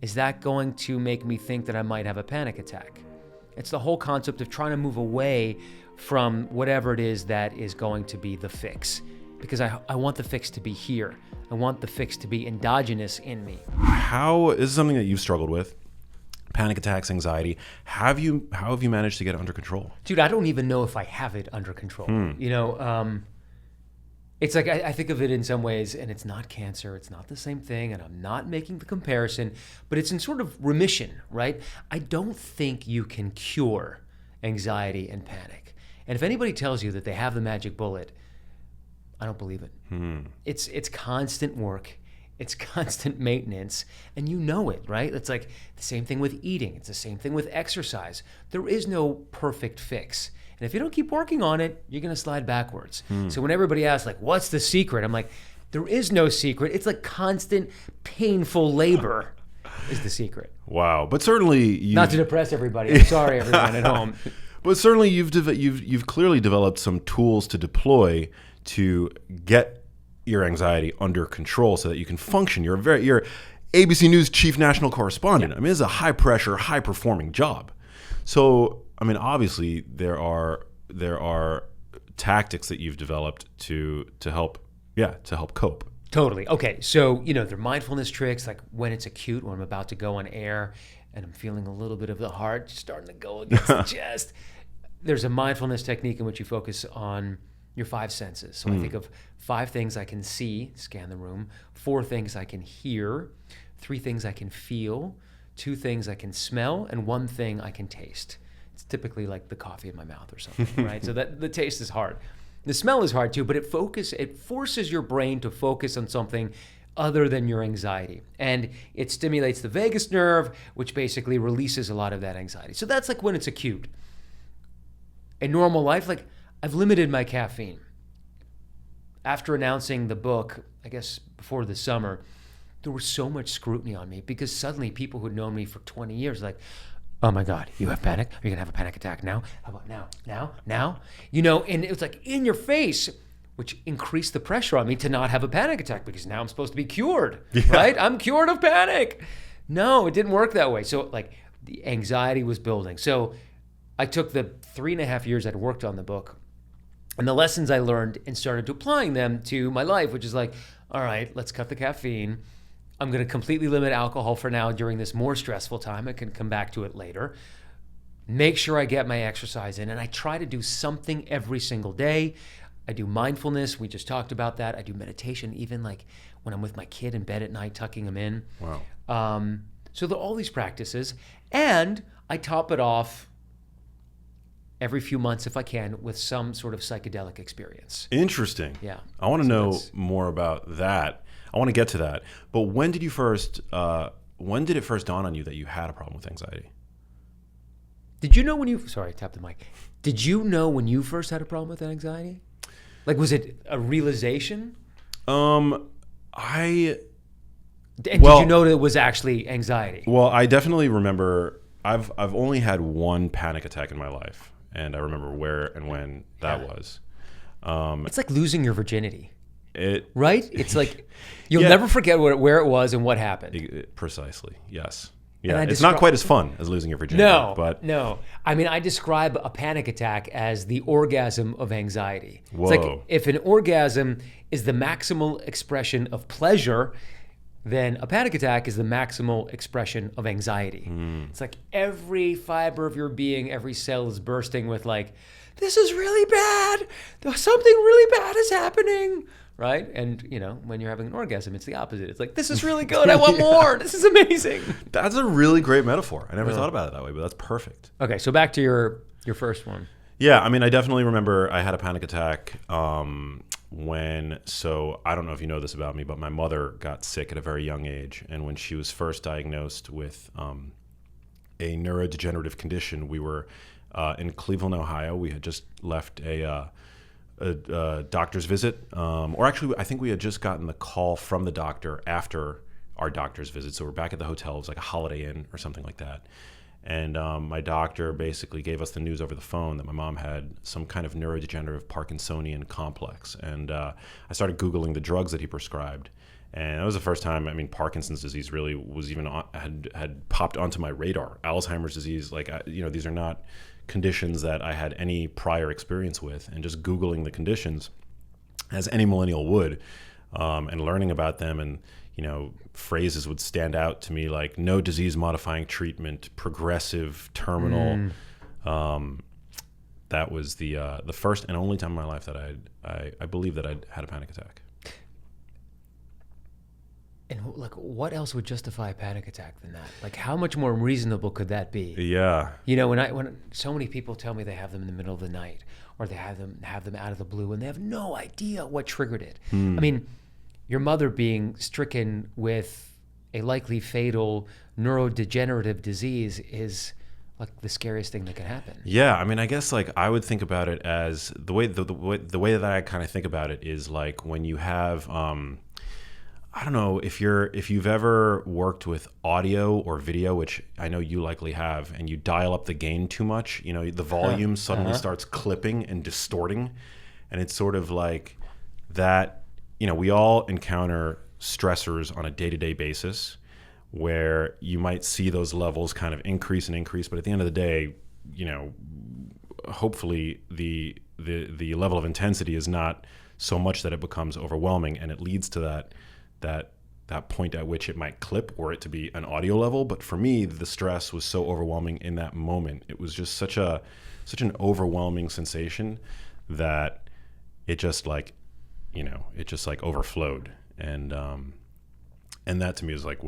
is that going to make me think that I might have a panic attack? It's the whole concept of trying to move away from whatever it is that is going to be the fix. Because I want the fix to be here. I want the fix to be endogenous in me. How is this something that you've struggled with? Panic attacks, anxiety. How have you managed to get it under control? Dude, I don't even know if I have it under control. You know, it's like I think of it in some ways, and it's not cancer, it's not the same thing, and I'm not making the comparison, but it's in sort of remission, right? I don't think you can cure anxiety and panic. And if anybody tells you that they have the magic bullet, I don't believe it. It's constant work. It's constant maintenance. And you know it, right? It's like the same thing with eating. It's the same thing with exercise. There is no perfect fix. And if you don't keep working on it, you're going to slide backwards. So when everybody asks, like, what's the secret? I'm like, there is no secret. It's like constant, painful labor is the secret. Wow. But certainly... Not to depress everybody. I'm sorry, everyone at home. But certainly you've clearly developed some tools to deploy to get your anxiety under control so that you can function. You're ABC News chief national correspondent. Yeah. I mean, it's a high pressure, high performing job. So, I mean, obviously there are tactics that you've developed to help cope. Totally. Okay. So, you know, there are mindfulness tricks, like when it's acute, when I'm about to go on air and I'm feeling a little bit of the heart starting to go against the chest. There's a mindfulness technique in which you focus on your five senses. So I think of 5 things I can see, scan the room, 4 things I can hear, 3 things I can feel, 2 things I can smell, and 1 thing I can taste. It's typically like the coffee in my mouth or something, right? So that the taste is hard. The smell is hard too, but it forces your brain to focus on something other than your anxiety. And it stimulates the vagus nerve, which basically releases a lot of that anxiety. So that's like when it's acute. In normal life, like, I've limited my caffeine. After announcing the book, I guess before the summer, there was so much scrutiny on me because suddenly people who'd known me for 20 years were like, oh my God, you have panic? Are you gonna have a panic attack now? How about now? You know, and it was like in your face, which increased the pressure on me to not have a panic attack because now I'm supposed to be cured, right? I'm cured of panic. No, it didn't work that way. So like the anxiety was building. So I took the 3.5 years I'd worked on the book and the lessons I learned and started applying them to my life, which is like, all right, let's cut the caffeine. I'm going to completely limit alcohol for now during this more stressful time. I can come back to it later. Make sure I get my exercise in. And I try to do something every single day. I do mindfulness. We just talked about that. I do meditation, even like when I'm with my kid in bed at night, tucking him in. Wow. So there are all these practices. And I top it off every few months, if I can, with some sort of psychedelic experience. Interesting. Yeah. I want to know more about that. I want to get to that. But when did it first dawn on you that you had a problem with anxiety? Did you know when you, sorry, I tapped the mic. Did you know when you first had a problem with anxiety? Like, was it a realization? Did you know that it was actually anxiety? Well, I definitely remember, I've only had one panic attack in my life. And I remember where and when that was. It's like losing your virginity. It right? It's like you'll never forget where it was and what happened. Precisely. Yes. Yeah. It's not quite as fun as losing your virginity. No. I mean, I describe a panic attack as the orgasm of anxiety. Whoa. It's like if an orgasm is the maximal expression of pleasure, then a panic attack is the maximal expression of anxiety. It's like every fiber of your being, every cell is bursting with like, this is really bad. Something really bad is happening. Right? And, you know, when you're having an orgasm, it's the opposite. It's like, this is really good. I want more. This is amazing. That's a really great metaphor. I never thought about it that way, but that's perfect. Okay, so back to your first one. Yeah, I mean, I definitely remember I had a panic attack so I don't know if you know this about me, but my mother got sick at a very young age. And when she was first diagnosed with a neurodegenerative condition, we were in Cleveland, Ohio. We had just left a doctor's visit, or actually I think we had just gotten the call from the doctor after our doctor's visit. So we're back at the hotel. It was like a Holiday Inn or something like that. And my doctor basically gave us the news over the phone that my mom had some kind of neurodegenerative Parkinsonian complex. And I started Googling the drugs that he prescribed. And that was the first time, I mean, Parkinson's disease really was even had popped onto my radar. Alzheimer's disease, these are not conditions that I had any prior experience with. And just Googling the conditions, as any millennial would, and learning about them, and phrases would stand out to me like no disease modifying treatment, progressive, terminal. That was the first and only time in my life that I believe that I'd had a panic attack. And like, what else would justify a panic attack than that? Like, how much more reasonable could that be? Yeah. When so many people tell me they have them in the middle of the night, or they have them out of the blue, and they have no idea what triggered it. I mean, your mother being stricken with a likely fatal neurodegenerative disease is like the scariest thing that can happen. Yeah, I mean, I guess like I would think about it as the way that I kind of think about it is like when you have I don't know if you've ever worked with audio or video, which I know you likely have, and you dial up the gain too much, the volume suddenly starts clipping and distorting, and it's sort of like that. We all encounter stressors on a day-to-day basis where you might see those levels kind of increase and increase, but at the end of the day, hopefully the level of intensity is not so much that it becomes overwhelming, and it leads to that point at which it might clip or it to be an audio level. But for me, the stress was so overwhelming in that moment. It was just such an overwhelming sensation that it just like overflowed. And that to me is like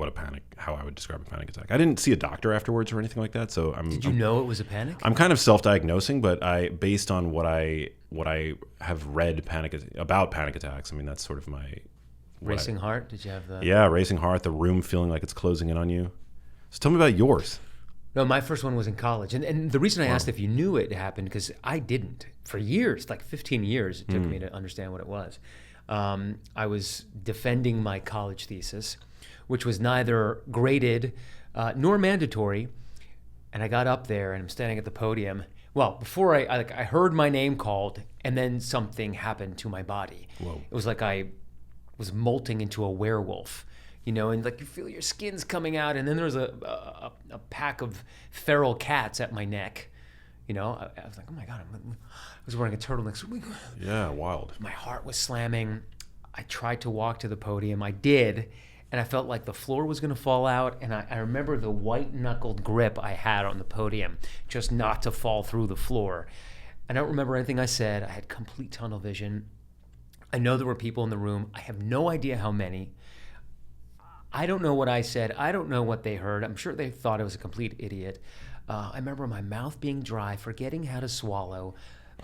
how I would describe a panic attack. I didn't see a doctor afterwards or anything like that. So Did you know it was a panic? I'm kind of self-diagnosing, but based on what I have read about panic attacks, I mean, that's sort of my racing heart. Did you have the? Yeah, racing heart, the room feeling like it's closing in on you. So tell me about yours. No, my first one was in college. And the reason I asked if you knew it happened, because I didn't. For years, like 15 years, it took me to understand what it was. I was defending my college thesis, which was neither graded nor mandatory. And I got up there and I'm standing at the podium. Well, before I heard my name called, and then something happened to my body. Whoa. It was like I was molting into a werewolf, and like you feel your skin's coming out, and then there's a pack of feral cats at my neck. I was like, oh my God, I was wearing a turtleneck. Yeah, wild. My heart was slamming. I tried to walk to the podium. I did, and I felt like the floor was going to fall out, and I remember the white-knuckled grip I had on the podium, just not to fall through the floor. I don't remember anything I said. I had complete tunnel vision. I know there were people in the room. I have no idea how many. I don't know what I said. I don't know what they heard. I'm sure they thought I was a complete idiot. I remember my mouth being dry, forgetting how to swallow,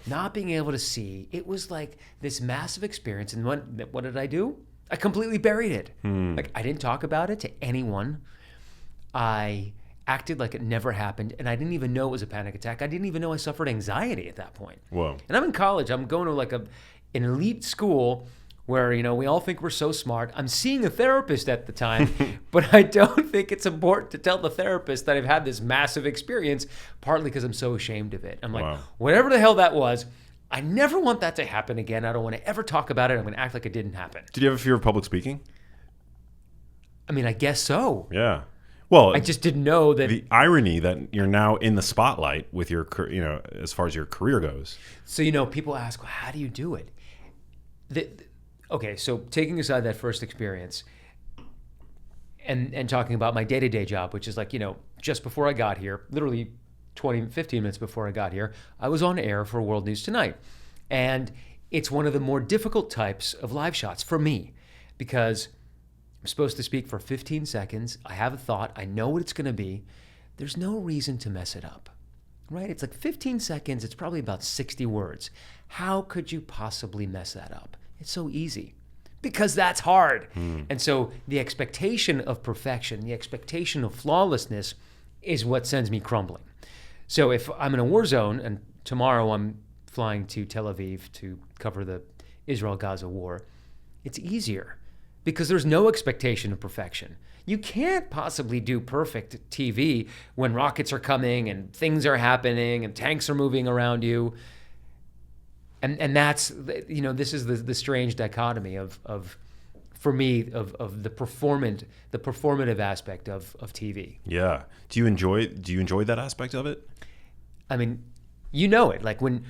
not being able to see. It was like this massive experience. And what did I do? I completely buried it. Like, I didn't talk about it to anyone. I acted like it never happened, and I didn't even know it was a panic attack. I didn't even know I suffered anxiety at that point. Whoa. And I'm in college. I'm going to like an elite school where, we all think we're so smart. I'm seeing a therapist at the time, but I don't think it's important to tell the therapist that I've had this massive experience, partly because I'm so ashamed of it. I'm like, whatever the hell that was, I never want that to happen again. I don't want to ever talk about it. I'm going to act like it didn't happen. Did you have a fear of public speaking? I mean, I guess so. Yeah. Well, I just didn't know that. The irony that you're now in the spotlight with your, as far as your career goes. So, people ask, well, how do you do it? Okay, so taking aside that first experience and talking about my day-to-day job, which is like, just before I got here, literally 15 minutes before I got here, I was on air for World News Tonight. And it's one of the more difficult types of live shots for me because I'm supposed to speak for 15 seconds. I have a thought. I know what it's going to be. There's no reason to mess it up, right? It's like 15 seconds. It's probably about 60 words. How could you possibly mess that up? It's so easy because that's hard. And so the expectation of perfection, the expectation of flawlessness is what sends me crumbling. So if I'm in a war zone and tomorrow I'm flying to Tel Aviv to cover the Israel-Gaza war, it's easier because there's no expectation of perfection. You can't possibly do perfect TV when rockets are coming and things are happening and tanks are moving around you. And that's, this is the strange dichotomy of for me of the performative aspect of TV. Yeah. Do you enjoy that aspect of it? I mean, you know it. Like when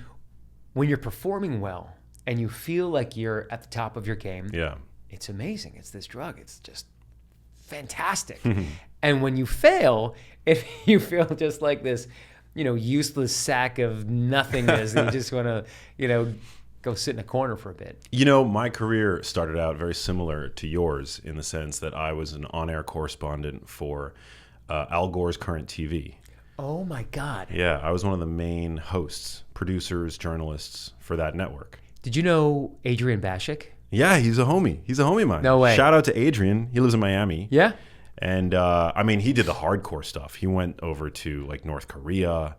you're performing well and you feel like you're at the top of your game, Yeah. it's amazing. It's this drug. It's just fantastic. And when you fail, if you feel just like this, useless sack of nothingness, and you just want to, go sit in a corner for a bit. My career started out very similar to yours in the sense that I was an on-air correspondent for Al Gore's Current TV. Oh my God. Yeah, I was one of the main hosts, producers, journalists for that network. Did you know Adrian Bashik? Yeah, he's a homie. He's a homie of mine. No way. Shout out to Adrian. He lives in Miami. Yeah. And he did the hardcore stuff. He went over to like North Korea.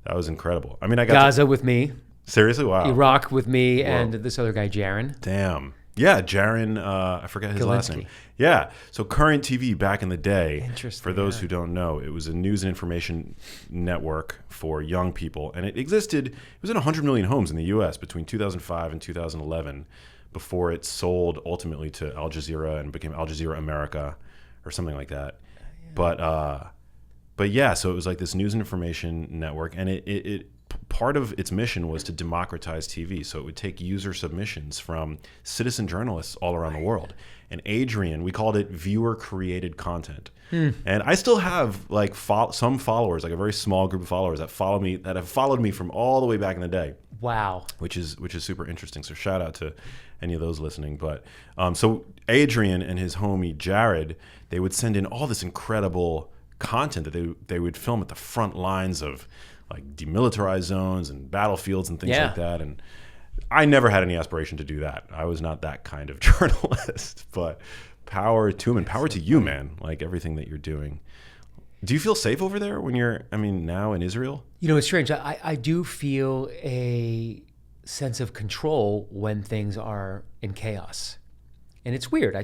That was incredible. I got Gaza with me. Seriously? Wow. Iraq with me. Whoa. And this other guy, Jaron. Damn. Yeah, Jaron, I forget his last name. Yeah, so Current TV back in the day, for those who don't know, it was a news and information network for young people. And it existed, it was in 100 million homes in the U.S. between 2005 and 2011 before it sold ultimately to Al Jazeera and became Al Jazeera America or something like that. Yeah. But yeah, so it was like this news and information network, and it part of its mission was to democratize TV. So it would take user submissions from citizen journalists all around the world. And Adrian, we called it viewer-created content. And I still have like some followers, like a very small group of followers that follow me, that have followed me from all the way back in the day. Wow. Which is super interesting. So shout out to any of those listening. But so Adrian and his homie Jared, they would send in all this incredible content that they would film at the front lines of like demilitarized zones and battlefields and things like that. And I never had any aspiration to do that. I was not that kind of journalist, but power to him and power to you, man. Like everything that you're doing. Do you feel safe over there when you're, now in Israel? It's strange. I do feel a sense of control when things are in chaos. And it's weird.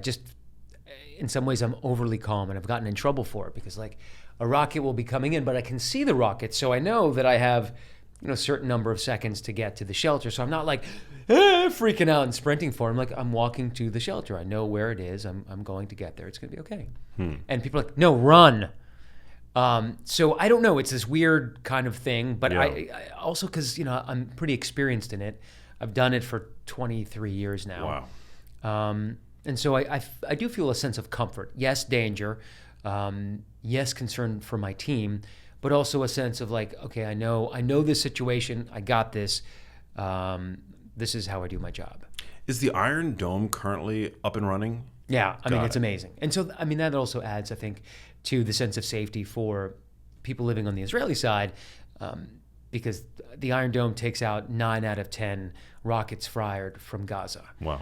In some ways, I'm overly calm, and I've gotten in trouble for it because like a rocket will be coming in, but I can see the rocket. So I know that I have, a certain number of seconds to get to the shelter. So I'm not like freaking out and sprinting for him. Like I'm walking to the shelter. I know where it is. I'm going to get there. It's going to be okay. And people are like, no, run. So I don't know. It's this weird kind of thing, but I also, because, I'm pretty experienced in it. I've done it for 23 years now. Wow. And so I do feel a sense of comfort. Yes, danger. Yes, concern for my team, but also a sense of like, okay, I know this situation. I got this. This is how I do my job. Is the Iron Dome currently up and running? Yeah, it's amazing. And so, that also adds, I think, to the sense of safety for people living on the Israeli side, because the Iron Dome takes out 9 out of 10 rockets fired from Gaza. Wow.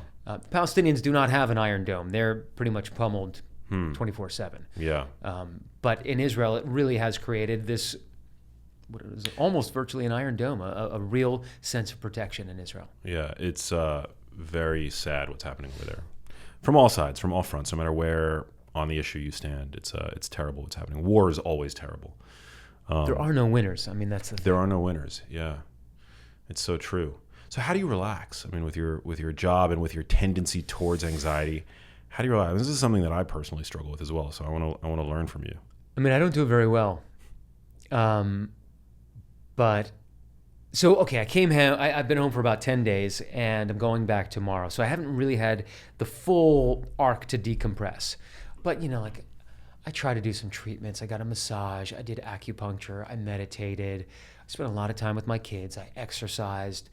Palestinians do not have an Iron Dome. They're pretty much pummeled 24/7. Yeah. But in Israel, it really has created this, what is almost virtually an Iron Dome, a real sense of protection in Israel. Yeah, it's very sad what's happening over there. From all sides, from all fronts, no matter where on the issue you stand, it's terrible what's happening. War is always terrible. There are no winners. That's the thing. There are no winners. Yeah, it's so true. So how do you relax? With your job and with your tendency towards anxiety, how do you relax? This is something that I personally struggle with as well. So I want to learn from you. I don't do it very well. But so okay, I came home. I've been home for about 10 days, and I'm going back tomorrow. So I haven't really had the full arc to decompress. But I try to do some treatments. I got a massage. I did acupuncture. I meditated. I spent a lot of time with my kids. I exercised.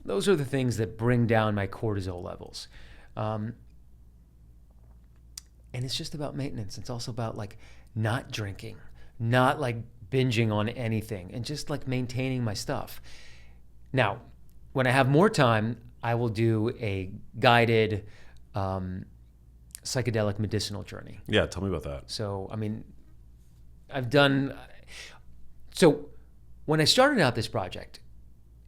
Those are the things that bring down my cortisol levels. And it's just about maintenance. It's also about like not drinking, not like binging on anything, and just like maintaining my stuff. Now, when I have more time, I will do a guided psychedelic medicinal journey. Yeah, tell me about that. So, so when I started out this project,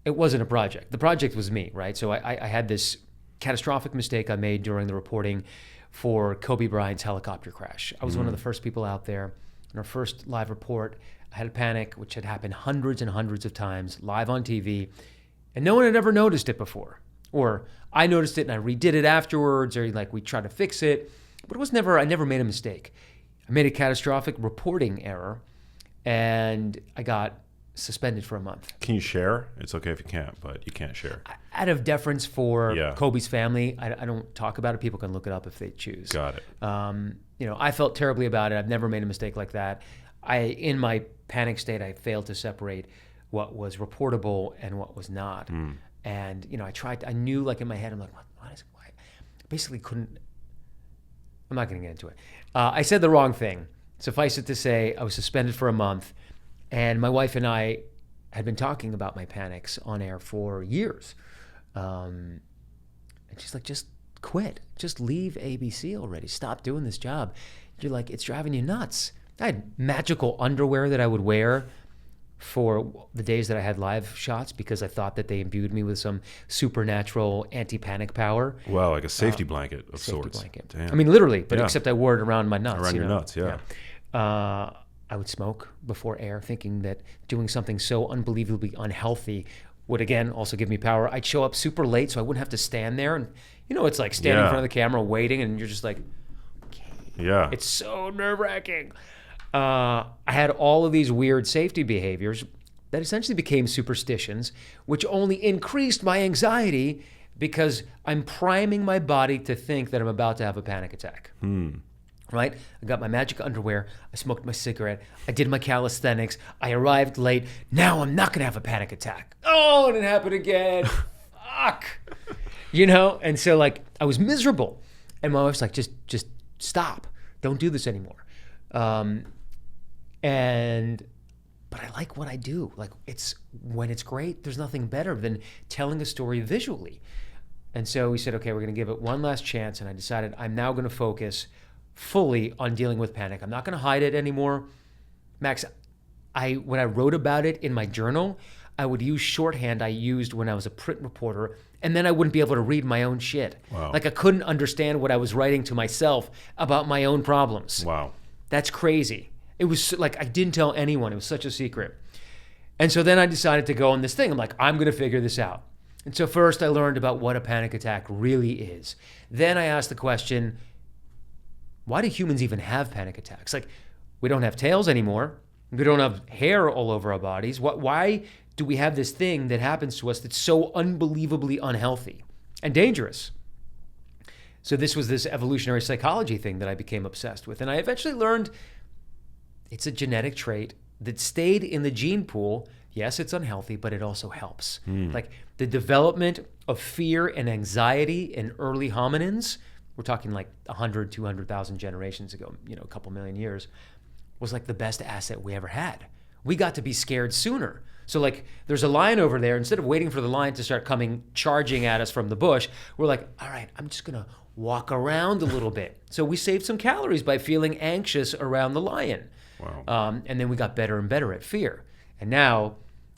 it wasn't a project. The project was me, right? So I had this catastrophic mistake I made during the reporting for Kobe Bryant's helicopter crash. I was one of the first people out there. In our first live report, I had a panic, which had happened hundreds and hundreds of times, live on TV, and no one had ever noticed it before. or I noticed it and I redid it afterwards, or like we tried to fix it, but it was never. I never made a mistake. I made a catastrophic reporting error, and I got suspended for a month. Can you share? It's okay if you can't, but you can't share. Out of deference for Yeah. Kobe's family, I don't talk about it. People can look it up if they choose. Got it. I felt terribly about it. I've never made a mistake like that. In my panic state, I failed to separate what was reportable and what was not. And, I knew like in my head, I'm like, why? I basically couldn't, I'm not going to get into it. I said the wrong thing. Suffice it to say, I was suspended for a month, and my wife and I had been talking about my panics on air for years. And she's like, just quit. Just leave ABC already. Stop doing this job. You're like, it's driving you nuts. I had magical underwear that I would wear for the days that I had live shots because I thought that they imbued me with some supernatural anti-panic power. Wow, like a safety blanket of Safety sorts. blanket. Damn. I mean, literally, but Yeah. except I wore it around my nuts. Around your nuts, yeah. I would smoke before air, thinking that doing something so unbelievably unhealthy would, again, also give me power. I'd show up super late so I wouldn't have to stand there. And, it's like standing in Yeah. front of the camera waiting, and you're just like, Yeah. it's so nerve-wracking. I had all of these weird safety behaviors that essentially became superstitions, which only increased my anxiety because I'm priming my body to think that I'm about to have a panic attack. Right? I got my magic underwear. I smoked my cigarette. I did my calisthenics. I arrived late. Now I'm not going to have a panic attack. Oh, and it happened again. Fuck. And so like I was miserable. And my wife's like, just stop. Don't do this anymore. But I like what I do. Like when it's great, there's nothing better than telling a story visually. And so we said, okay, we're going to give it one last chance. And I decided I'm now going to focus fully on dealing with panic. I'm not going to hide it anymore. Max, when I wrote about it in my journal, I would use shorthand I used when I was a print reporter, and then I wouldn't be able to read my own shit. Wow. Like I couldn't understand what I was writing to myself about my own problems. Wow. That's crazy. It was like I didn't tell anyone. It was such a secret. And so then I decided to go on this thing. I'm like, I'm going to figure this out. And so first I learned about what a panic attack really is. Then I asked the question, why do humans even have panic attacks? Like, we don't have tails anymore. We don't have hair all over our bodies. Why do we have this thing that happens to us that's so unbelievably unhealthy and dangerous? So this was this evolutionary psychology thing that I became obsessed with. And I eventually learned it's a genetic trait that stayed in the gene pool. Yes, it's unhealthy, but it also helps. Like the development of fear and anxiety in early hominins, we're talking like 100, 200,000 generations ago, a couple million years, was like the best asset we ever had. We got to be scared sooner. So like there's a lion over there. Instead of waiting for the lion to start charging at us from the bush, we're like, all right, I'm just going to walk around a little bit. So we saved some calories by feeling anxious around the lion. Wow. And then we got better and better at fear. And now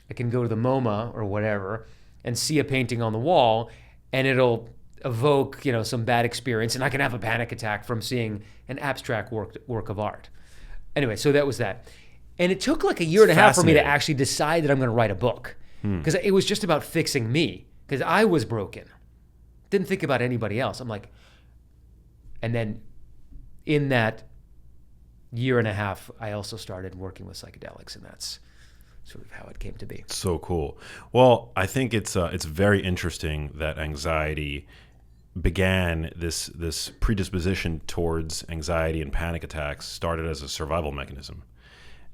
I can go to the MoMA or whatever and see a painting on the wall, and it'll evoke, some bad experience, and I can have a panic attack from seeing an abstract work of art. Anyway, so that was that. And it took like a year and a half for me to fascinating. actually decide that I'm going to write a book, because it was just about fixing me, because I was broken. Didn't think about anybody else. I'm like, and then in that year and a half, I also started working with psychedelics, and that's sort of how it came to be. So cool. Well, I think it's very interesting that anxiety began this predisposition towards anxiety and panic attacks started as a survival mechanism.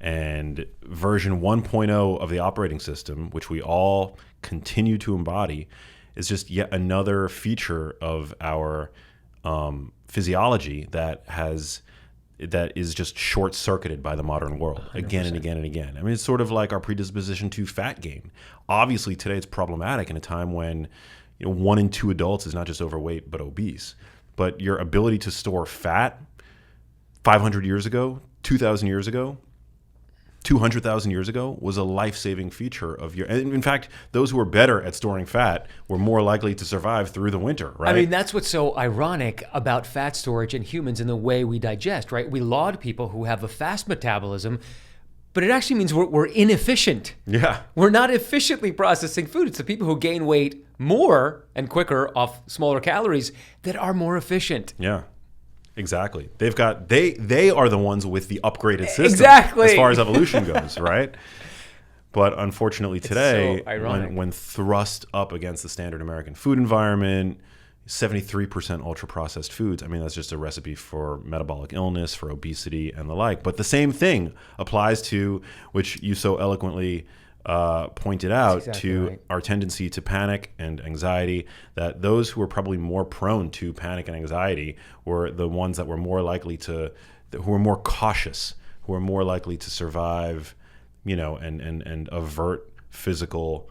And version 1.0 of the operating system, which we all continue to embody, is just yet another feature of our physiology that is just short-circuited by the modern world 100%. again and again and again. I mean, it's sort of like our predisposition to fat gain. Obviously, today it's problematic in a time when 1 in 2 adults is not just overweight but obese. But your ability to store fat 500 years ago, 2,000 years ago, 200,000 years ago was a life-saving feature of your. And in fact, those who were better at storing fat were more likely to survive through the winter, right? I mean, that's what's so ironic about fat storage in humans and the way we digest, right? We laud people who have a fast metabolism, but it actually means we're inefficient. Yeah. We're not efficiently processing food. It's the people who gain weight more and quicker off smaller calories that are more efficient. Yeah. Exactly. They are the ones with the upgraded system Exactly. as far as evolution goes, right? But unfortunately today, so ironic. when thrust up against the standard American food environment, 73% ultra-processed foods, I mean, that's just a recipe for metabolic illness, for obesity, and the like. But the same thing applies to, which you so eloquently pointed out, exactly to right. our tendency to panic and anxiety, that those who were probably more prone to panic and anxiety were the ones that were more likely to, who were more cautious, who were more likely to survive, you know, and avert physical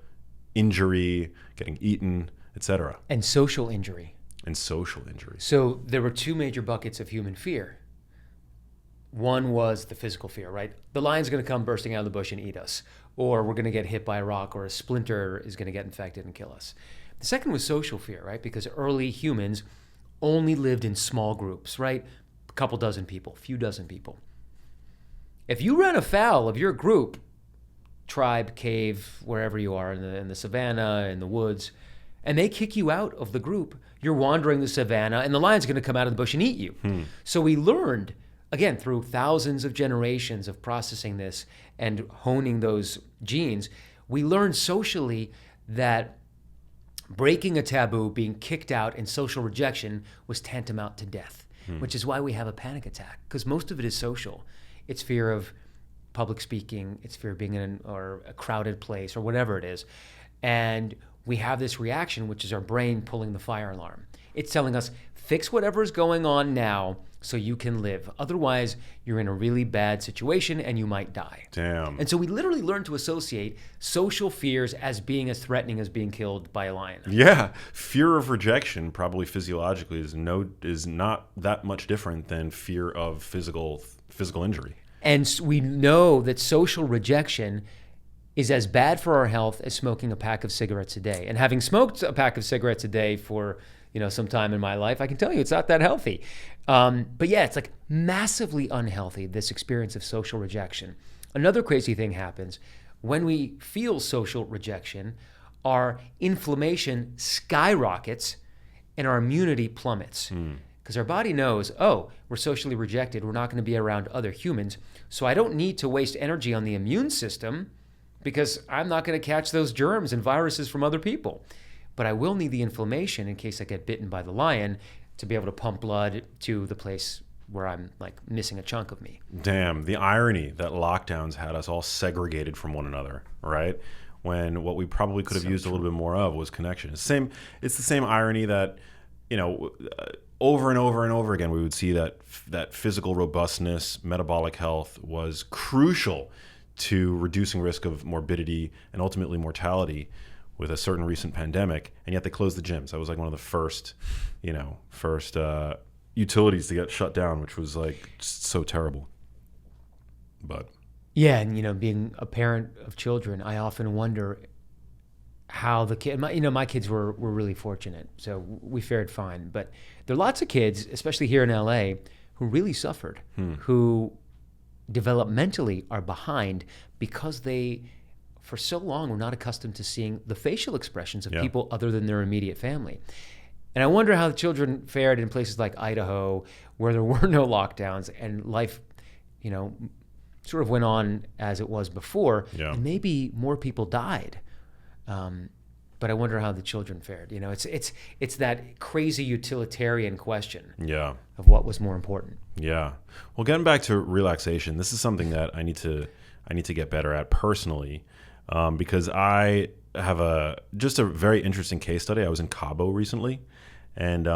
injury, getting eaten, etc. And social injury. And social injuries. So there were two major buckets of human fear. One was the physical fear, right? The lion's going to come bursting out of the bush and eat us, or we're going to get hit by a rock, or a splinter is going to get infected and kill us. The second was social fear, right? Because early humans only lived in small groups, right? A couple dozen people, few dozen people. If you ran afoul of your group, tribe, cave, wherever you are, in the savannah, in the woods, and they kick you out of the group, you're wandering the savannah, and the lion's going to come out of the bush and eat you. So we learned, again, through thousands of generations of processing this and honing those genes, we learned socially that breaking a taboo, being kicked out, and social rejection was tantamount to death, which is why we have a panic attack, because most of it is social. It's fear of public speaking, it's fear of being in a crowded place, or whatever it is. And we have this reaction, which is our brain pulling the fire alarm. It's telling us, fix whatever is going on now so you can live. Otherwise, you're in a really bad situation and you might die. Damn. And so we literally learn to associate social fears as being as threatening as being killed by a lion. Yeah, fear of rejection probably physiologically is not that much different than fear of physical injury. And we know that social rejection is as bad for our health as smoking a pack of cigarettes a day. And having smoked a pack of cigarettes a day for some time in my life, I can tell you it's not that healthy. But yeah, it's like massively unhealthy, this experience of social rejection. Another crazy thing happens when we feel social rejection. Our inflammation skyrockets and our immunity plummets. Because our body knows, oh, we're socially rejected, we're not going to be around other humans, so I don't need to waste energy on the immune system because I'm not going to catch those germs and viruses from other people. But I will need the inflammation in case I get bitten by the lion to be able to pump blood to the place where I'm like missing a chunk of me. Damn, the irony that lockdowns had us all segregated from one another, right? When what we probably could have used a little bit more of was connection. It's the same irony that, over and over and over again, we would see that physical robustness, metabolic health was crucial to reducing risk of morbidity and ultimately mortality with a certain recent pandemic, and yet they closed the gyms. That was like one of the first utilities to get shut down, which was like just so terrible. But yeah, and being a parent of children, I often wonder how the kid, my kids were really fortunate, so we fared fine. But there are lots of kids, especially here in LA, who really suffered, who developmentally are behind because they, for so long, were not accustomed to seeing the facial expressions of people other than their immediate family. And I wonder how the children fared in places like Idaho, where there were no lockdowns and life, sort of went on as it was before, and maybe more people died. But I wonder how the children fared. It's that crazy utilitarian question of what was more important. Yeah. Well, getting back to relaxation, this is something that I need to get better at personally, because I have just a very interesting case study. I was in Cabo recently, and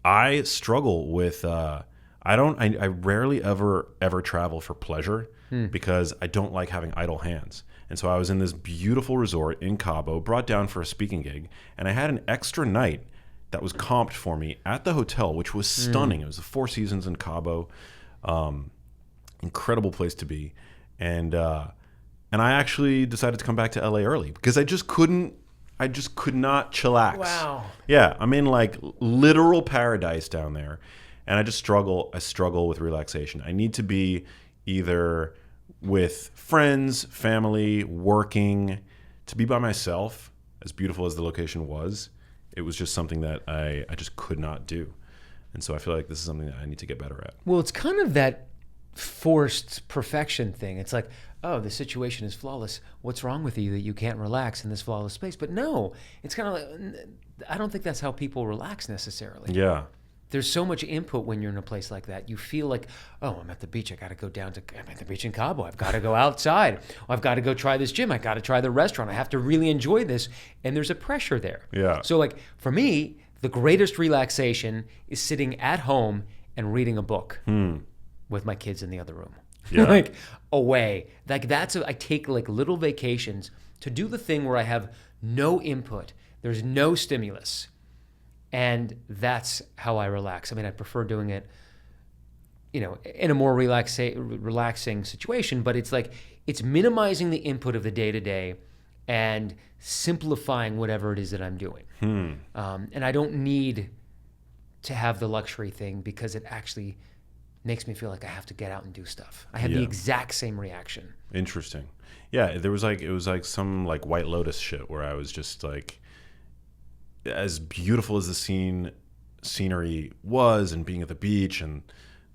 I struggle with I rarely ever travel for pleasure because I don't like having idle hands. And so I was in this beautiful resort in Cabo, brought down for a speaking gig, and I had an extra night that was comped for me at the hotel, which was stunning. It was the Four Seasons in Cabo, incredible place to be, and I actually decided to come back to LA early because I just could not chillax. Wow. Yeah, I'm in like literal paradise down there, and I struggle with relaxation. I need to be either with friends, family, working, to be by myself, as beautiful as the location was, it was just something that I just could not do. And so I feel like this is something that I need to get better at. Well, it's kind of that forced perfection thing. It's like, oh, the situation is flawless. What's wrong with you that you can't relax in this flawless space? But no, it's kind of like, I don't think that's how people relax necessarily. Yeah. There's so much input when you're in a place like that. You feel like, oh, I'm at the beach. I'm at the beach in Cabo. I've got to go outside. I've got to go try this gym. I got to try the restaurant. I have to really enjoy this. And there's a pressure there. Yeah. So like for me, the greatest relaxation is sitting at home and reading a book with my kids in the other room. Yeah. Like away. Like I take like little vacations to do the thing where I have no input. There's no stimulus. And that's how I relax. I mean, I prefer doing it, in a more relaxing situation, but it's minimizing the input of the day-to-day and simplifying whatever it is that I'm doing. And I don't need to have the luxury thing because it actually makes me feel like I have to get out and do stuff. I have the exact same reaction. Interesting. Yeah, it was like some like White Lotus shit where I was just like, as beautiful as the scenery was, and being at the beach and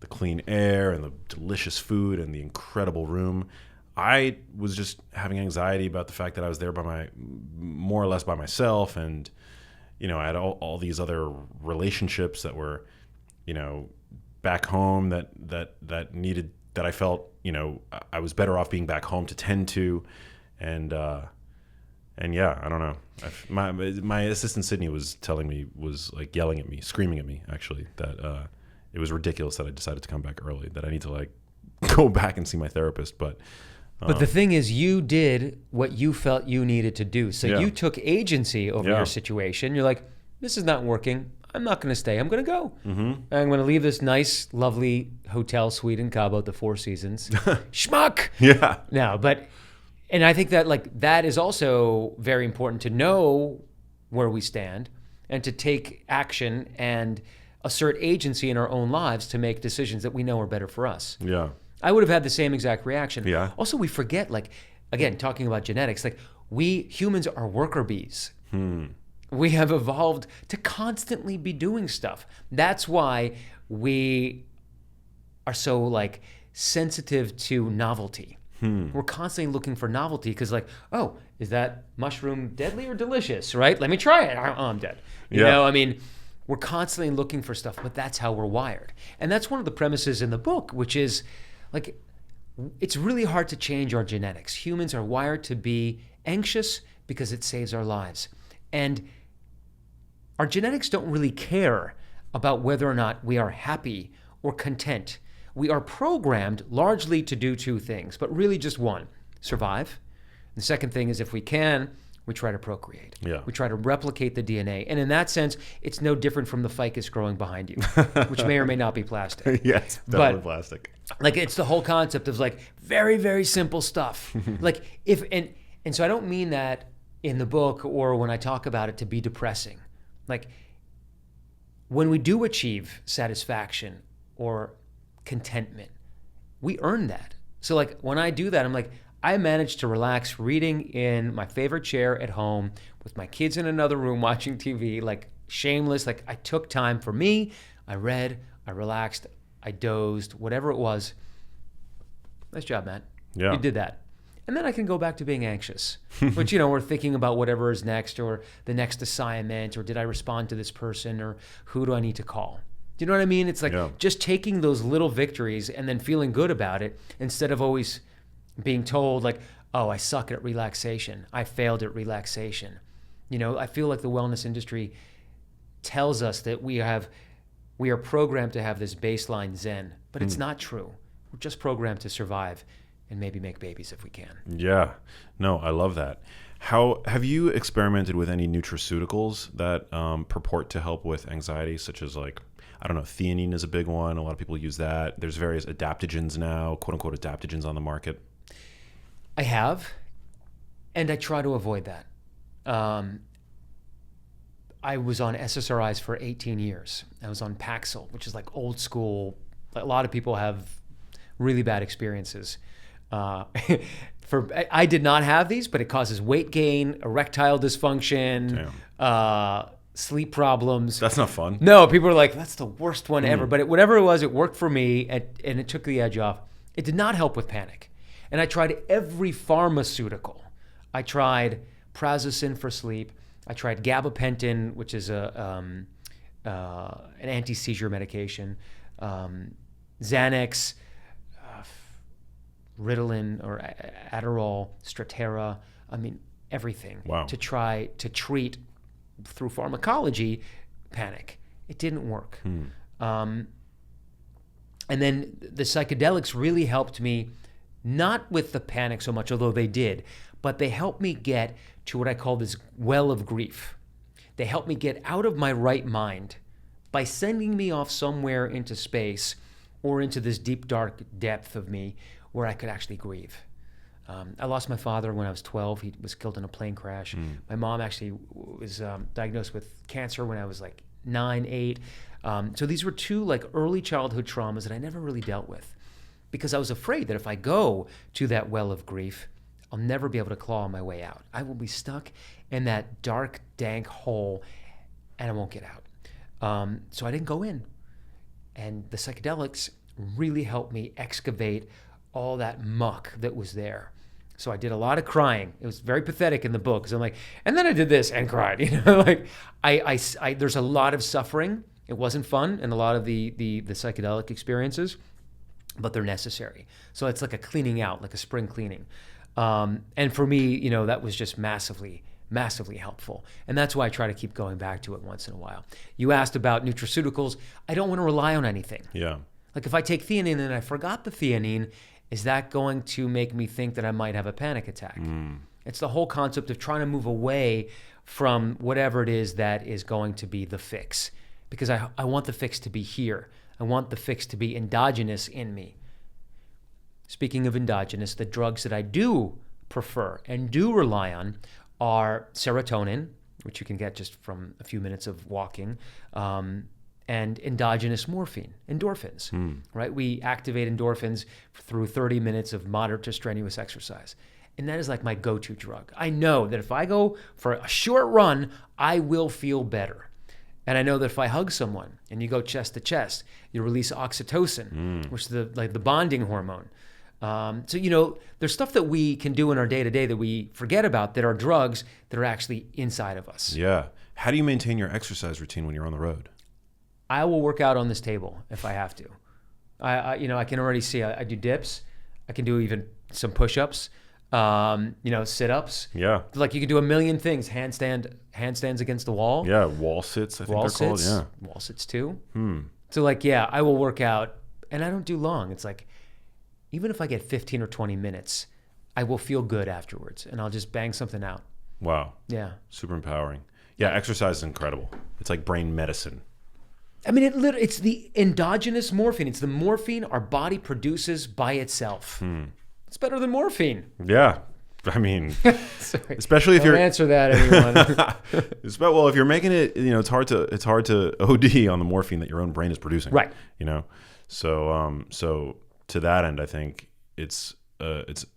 the clean air and the delicious food and the incredible room, I was just having anxiety about the fact that I was there more or less by myself, and I had all these other relationships that were back home that needed, that I felt I was better off being back home to tend to, and yeah, I don't know. My assistant Sydney was like yelling at me, screaming at me actually, that it was ridiculous that I decided to come back early, that I need to like go back and see my therapist. But the thing is, you did what you felt you needed to do. So you took agency over your situation. You're like, this is not working. I'm not going to stay. I'm going to go. Mm-hmm. I'm going to leave this nice, lovely hotel suite in Cabo at the Four Seasons. Schmuck! Yeah. No, and I think that that is also very important to know where we stand and to take action and assert agency in our own lives to make decisions that we know are better for us. Yeah. I would have had the same exact reaction. Yeah. Also, we forget, again, talking about genetics, we humans are worker bees. We have evolved to constantly be doing stuff. That's why we are so sensitive to novelty. We're constantly looking for novelty because oh, is that mushroom deadly or delicious, right? Let me try it. Oh, I'm dead. You know, I mean, we're constantly looking for stuff, but that's how we're wired. And that's one of the premises in the book, which is it's really hard to change our genetics. Humans are wired to be anxious because it saves our lives. And our genetics don't really care about whether or not we are happy or content. We are programmed largely to do two things, but really just one: survive. And the second thing is, if we can, we try to procreate. Yeah. We try to replicate the DNA. And in that sense, it's no different from the ficus growing behind you, which may or may not be plastic. Yes, definitely plastic. It's the whole concept of very, very simple stuff. And so I don't mean that in the book or when I talk about it to be depressing. When we do achieve satisfaction or contentment, we earn that. So when I do that, I'm I managed to relax reading in my favorite chair at home with my kids in another room watching TV, shameless. I took time for me. I read, I relaxed, I dozed, whatever it was. Nice job, Matt. Yeah. You did that. And then I can go back to being anxious, which, we're thinking about whatever is next, or the next assignment, or did I respond to this person, or who do I need to call? Do you know what I mean? It's just taking those little victories and then feeling good about it instead of always being told oh, I suck at relaxation. I failed at relaxation. I feel like the wellness industry tells us that we are programmed to have this baseline zen, but it's not true. We're just programmed to survive and maybe make babies if we can. Yeah. No, I love that. How have you experimented with any nutraceuticals that purport to help with anxiety, such as I don't know, theanine is a big one. A lot of people use that. There's various adaptogens now, quote unquote adaptogens on the market. I have, and I try to avoid that. I was on SSRIs for 18 years. I was on Paxil, which is old school. A lot of people have really bad experiences. Uh, I did not have these, but it causes weight gain, erectile dysfunction, sleep problems. That's not fun. No, people are like, that's the worst one ever. But whatever it was, it worked for me, and it took the edge off. It did not help with panic. And I tried every pharmaceutical. I tried prazosin for sleep. I tried gabapentin, which is an anti-seizure medication, Xanax, Ritalin or Adderall, Strattera. I mean, everything to try to treat through pharmacology panic. It didn't work. And then the psychedelics really helped me, not with the panic so much, although they did, but they helped me get to what I call this well of grief. They helped me get out of my right mind by sending me off somewhere into space or into this deep, dark depth of me where I could actually grieve. I lost my father when I was 12. He was killed in a plane crash. My mom actually was diagnosed with cancer when I was like 9, 8. So these were two like early childhood traumas that I never really dealt with because I was afraid that if I go to that well of grief, I'll never be able to claw my way out. I will be stuck in that dark, dank hole and I won't get out. So I didn't go in. And the psychedelics really helped me excavate all that muck that was there. So I did a lot of crying. It was very pathetic in the book because I'm like, and then I did this and cried. You know, like I there's a lot of suffering. It wasn't fun in a lot of the psychedelic experiences, but they're necessary. So it's like a cleaning out, like a spring cleaning. And for me, you know, that was just massively helpful. And that's why I try to keep going back to it once in a while. You asked about nutraceuticals. I don't want to rely on anything. Yeah. Like if I take theanine and I forgot the theanine, is that going to make me think that I might have a panic attack? It's the whole concept of trying to move away from whatever it is that is going to be the fix. Because I want the fix to be here. I want the fix to be endogenous in me. Speaking of endogenous, the drugs that I do prefer and do rely on are serotonin, which you can get just from a few minutes of walking, and endogenous morphine, endorphins, right? We activate endorphins through 30 minutes of moderate to strenuous exercise. And that is like my go-to drug. I know that if I go for a short run, I will feel better. And I know that if I hug someone and you go chest to chest, you release oxytocin, which is the bonding hormone. So, you know, there's stuff that we can do in our day-to-day that we forget about that are drugs that are actually inside of us. Yeah. How do you maintain your exercise routine when you're on the road? I will work out on this table if I have to. I can already see I do dips. I can do even some push-ups, sit-ups. Yeah. Like you can do a million things. Handstands against the wall. Yeah, wall sits, I think they're called. Yeah. Wall sits too. So like, yeah, I will work out and I don't do long. It's like, even if I get 15 or 20 minutes, I will feel good afterwards and I'll just bang something out. Wow. Yeah. Super empowering. Yeah, exercise is incredible. It's like brain medicine. I mean, it's the endogenous morphine. It's the morphine our body produces by itself. It's better than morphine. Yeah. I mean, especially if Don't answer that, anyone. Well, if you're making it, you know, it's hard to OD on the morphine that your own brain is producing. Right. You know? So to that end, I think it's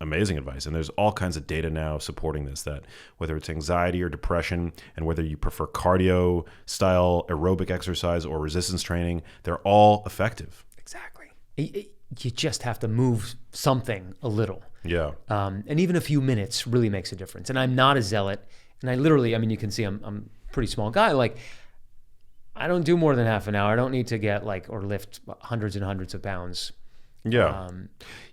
amazing advice. And there's all kinds of data now supporting this, that whether it's anxiety or depression and whether you prefer cardio style aerobic exercise or resistance training, they're all effective. Exactly. You just have to move something a little. Yeah. And even a few minutes really makes a difference. And I'm not a zealot. And I literally, I mean, you can see I'm a pretty small guy. Like, I don't do more than half an hour. I don't need to get or lift hundreds and hundreds of pounds. Yeah.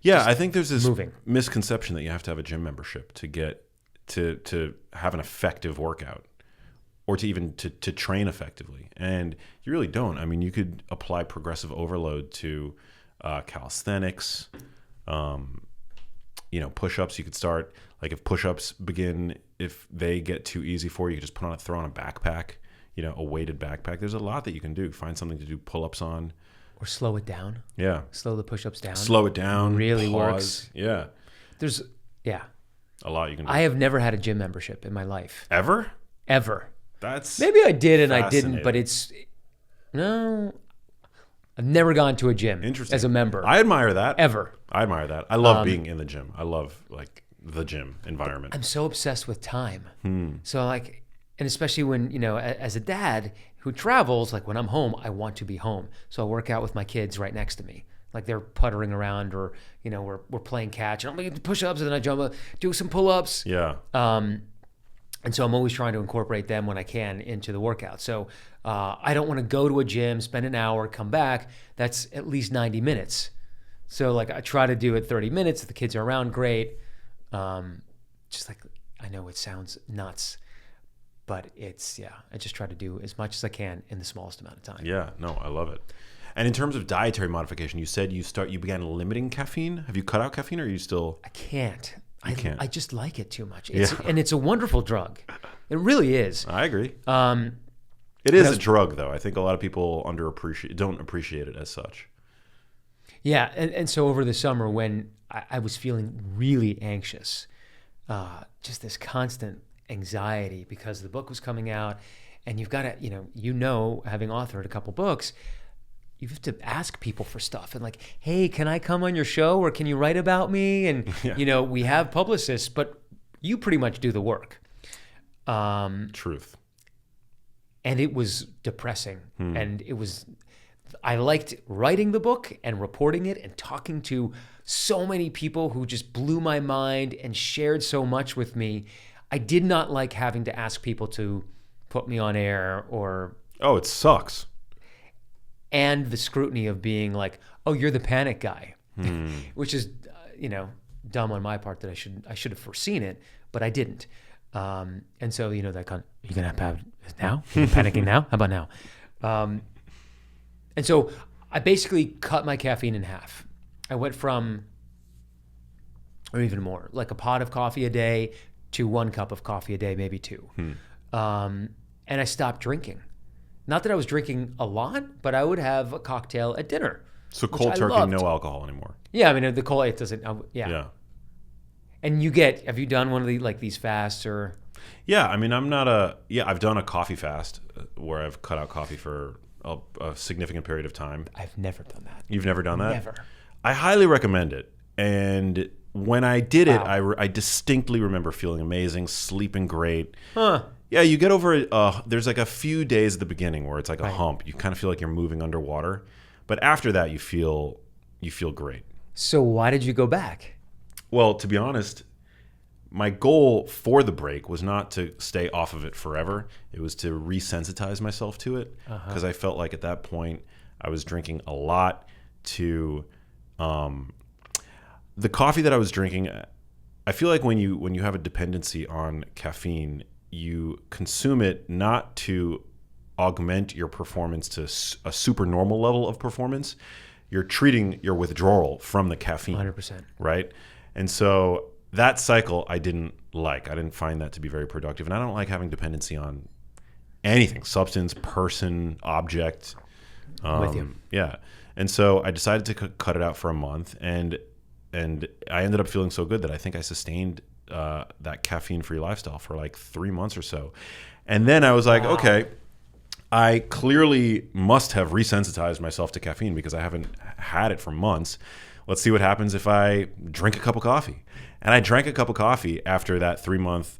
I think there's this misconception that you have to have a gym membership to get to have an effective workout or to even to train effectively. And you really don't. I mean, you could apply progressive overload to calisthenics, push-ups. You could start, like if push-ups if they get too easy for you, you just throw on a backpack, a weighted backpack. There's a lot that you can do. Find something to do pull-ups on. Or slow it down. Yeah. Slow the push-ups down. Slow it down. Really pause. Works. Yeah. There's a lot you can do. I have never had a gym membership in my life. Ever? Ever. That's maybe I did and I didn't, but no. I've never gone to a gym Interesting. as a member. I admire that. Ever. I admire that. I love being in the gym. I love like the gym environment. I'm so obsessed with time. So like, and especially when, as a dad who travels, like when I'm home, I want to be home. So I work out with my kids right next to me. Like they're puttering around or, we're playing catch and I'm like push-ups and then I jump up, do some pull-ups. Yeah. And so I'm always trying to incorporate them when I can into the workout. So I don't want to go to a gym, spend an hour, come back. That's at least 90 minutes. So like I try to do it 30 minutes. If the kids are around, great. Just like, I know it sounds nuts, but I just try to do as much as I can in the smallest amount of time. Yeah, no, I love it. And in terms of dietary modification, you said you began limiting caffeine. Have you cut out caffeine or are you still? I can't. Can't. I just like it too much. Yeah. And it's a wonderful drug. It really is. I agree. It is a drug, though. I think a lot of people don't appreciate it as such. Yeah, and so over the summer when I was feeling really anxious, just this constant anxiety because the book was coming out, and you've got to, having authored a couple books, you have to ask people for stuff and like, hey, can I come on your show or can you write about me? And, we have publicists, but you pretty much do the work. Truth. And it was depressing. And I liked writing the book and reporting it and talking to so many people who just blew my mind and shared so much with me. I did not like having to ask people to put me on air or... Oh, it sucks. And the scrutiny of being like, oh, you're the panic guy, which is, dumb on my part that I should have foreseen it, but I didn't. And so, that kind of, you going to have it now? Are you panicking now? How about now? And so I basically cut my caffeine in half. I went from, or even more, like a pot of coffee a day to 1 cup of coffee a day, maybe 2. And I stopped drinking. Not that I was drinking a lot, but I would have a cocktail at dinner. So cold turkey, no alcohol anymore. Yeah, I mean the cold it doesn't. Yeah. And have you done one of these fasts or? Yeah, I mean I've done a coffee fast where I've cut out coffee for a significant period of time. I've never done that. You've never done that? Never. I highly recommend it. And when I did it, I distinctly remember feeling amazing, sleeping great. Huh. Yeah, you get over it. There's like a few days at the beginning where it's like a hump. You kind of feel like you're moving underwater, but after that, you feel great. So why did you go back? Well, to be honest, my goal for the break was not to stay off of it forever. It was to resensitize myself to it because I felt like at that point I was drinking a lot. The coffee that I was drinking, I feel like when you have a dependency on caffeine, you consume it not to augment your performance to a super normal level of performance. You're treating your withdrawal from the caffeine. 100%. Right? And so that cycle I didn't like. I didn't find that to be very productive. And I don't like having dependency on anything, substance, person, object. With you. Yeah. And so I decided to cut it out for a month. And I ended up feeling so good that I think I sustained that caffeine-free lifestyle for like 3 months or so. And then I was like, okay, I clearly must have resensitized myself to caffeine because I haven't had it for months. Let's see what happens if I drink a cup of coffee. And I drank a cup of coffee after that 3-month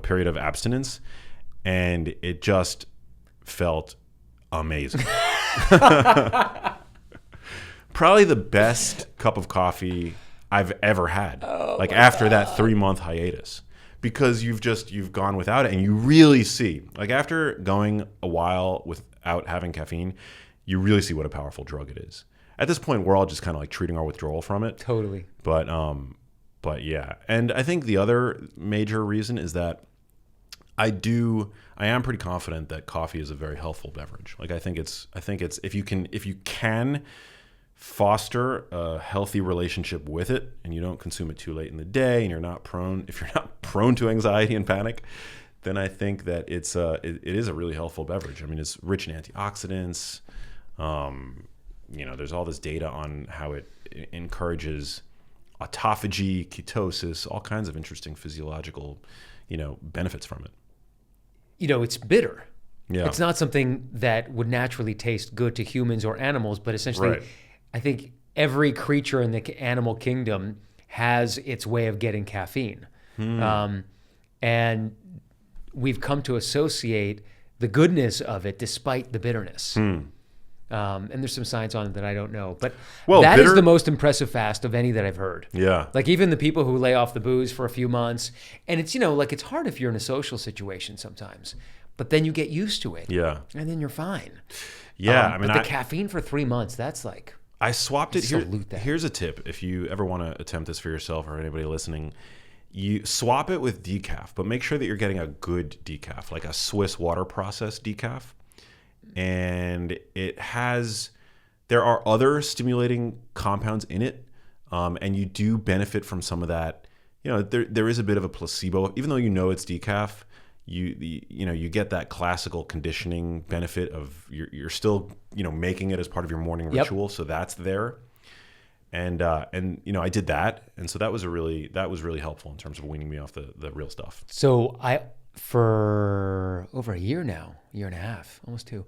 period of abstinence, and it just felt amazing. Probably the best cup of coffee I've ever had. After that 3-month hiatus, because you've gone without it, and you really see, like after going a while without having caffeine, you really see what a powerful drug it is. At this point, we're all just kind of like treating our withdrawal from it. Totally. But yeah, and I think the other major reason is that I am pretty confident that coffee is a very healthful beverage. Like I think it's if you can foster a healthy relationship with it, and you don't consume it too late in the day, and you're not prone to anxiety and panic, then I think that it is a really healthful beverage. I mean, it's rich in antioxidants. There's all this data on how it encourages autophagy, ketosis, all kinds of interesting physiological, benefits from it. It's bitter. Yeah. It's not something that would naturally taste good to humans or animals, but essentially, Right. I think every creature in the animal kingdom has its way of getting caffeine. And we've come to associate the goodness of it despite the bitterness. And there's some science on it that I don't know. But that is the most impressive fast of any that I've heard. Yeah. Like even the people who lay off the booze for a few months, and it's, like it's hard if you're in a social situation sometimes, but then you get used to it. Yeah. And then you're fine. Yeah. I mean, but the caffeine for 3 months, that's like... I swapped it. Salute that. Here's a tip. If you ever want to attempt this for yourself or anybody listening, you swap it with decaf, but make sure that you're getting a good decaf, like a Swiss water process decaf. And there are other stimulating compounds in it. And you do benefit from some of that. There is a bit of a placebo, even though it's decaf. You get that classical conditioning benefit of you're still making it as part of your morning ritual, so that's there, and I did that, and so that was really helpful in terms of weaning me off the real stuff. So for over a year now, year and a half, almost 2,